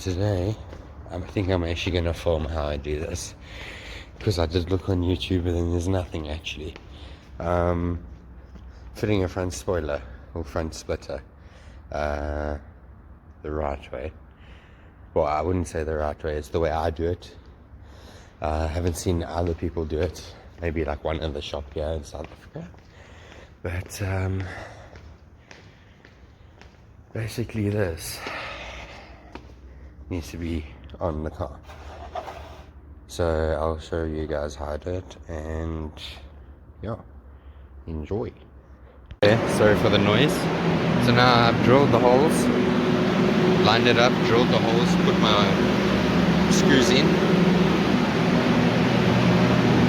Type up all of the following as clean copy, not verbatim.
today I think I'm actually going to film how I do this, because I did look on YouTube and then there's nothing actually. Fitting a front spoiler or front splitter the right way. Well, I wouldn't say the right way, it's the way I do it. I haven't seen other people do it, maybe like one other shop here in South Africa, but basically this needs to be on the car. So I'll show you guys how I do it, and yeah, enjoy. Okay, sorry for the noise. So now I've drilled the holes, lined it up, drilled the holes, put my screws in,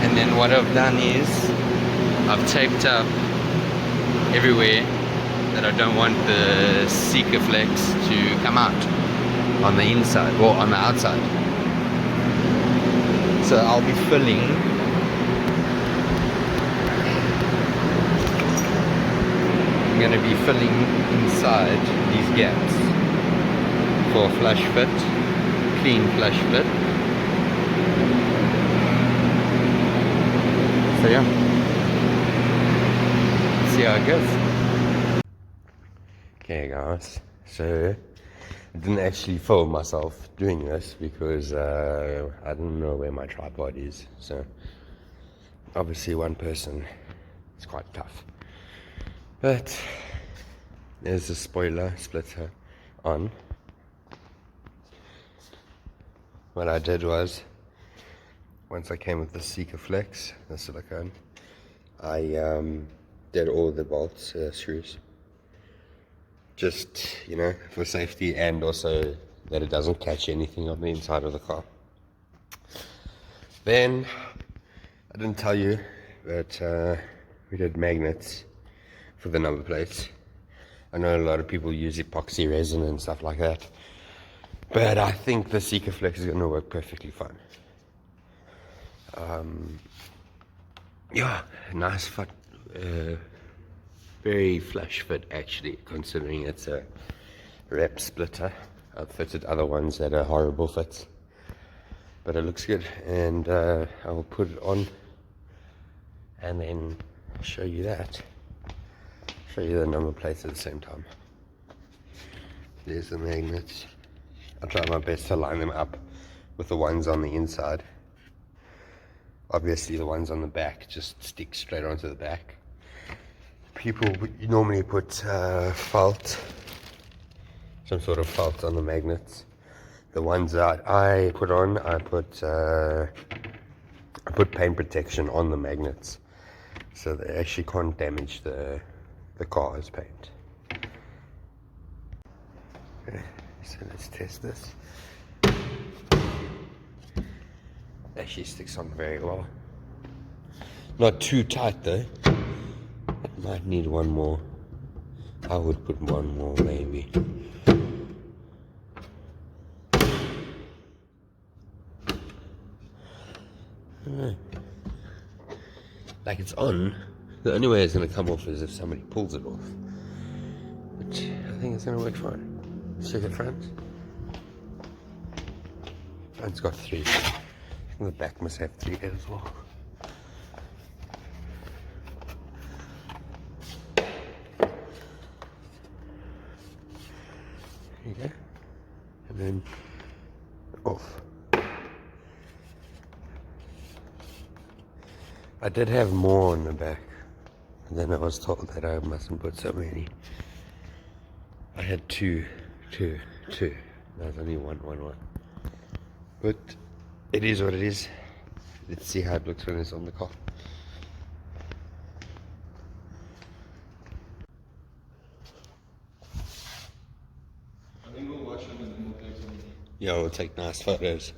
and then what I've done is I've taped up everywhere that I don't want the seeker flex to come out on the inside or on the outside. So I'll be filling I'm going to be filling inside these gaps for flush fit, clean flush fit. So yeah, see how it goes. Okay guys, so I didn't actually film myself doing this because I didn't know where my tripod is, so obviously one person is quite tough. But there's a spoiler splitter on. What I did was, once I came with the Seeker Flex, the silicone, I did all the bolts, screws, just, you know, for safety, and also that it doesn't catch anything on the inside of the car. Then, I didn't tell you, but we did magnets for the number plates. I know a lot of people use epoxy resin and stuff like that, but I think the Seeker Flex is going to work perfectly fine. Yeah, nice fit, very flush fit actually, considering it's a rep splitter. I've fitted other ones that are horrible fits, but it looks good, and I will put it on and then show you that. Show you the number plates at the same time. There's the magnets. I'll try my best to line them up with the ones on the inside. Obviously the ones on the back just stick straight onto the back. People normally put felt, some sort of felt on the magnets. The ones that I put on, I put paint protection on the magnets, so they actually can't damage the car's paint. Okay, so let's test this. Actually sticks on very well. Not too tight though. Might need one more. I would put one more maybe. Like it's on. The only way it's going to come off is if somebody pulls it off. But I think it's going to work fine. Let's check the front. Front's got 3. The back must have 3 as well. There you go. And then off. I did have more on the back, and then I was told that I mustn't put so many. I had two. There's only one. But it is what it is. Let's see how it looks when it's on the car. I think we'll watch them and then we'll take some. Yeah, we'll take nice photos.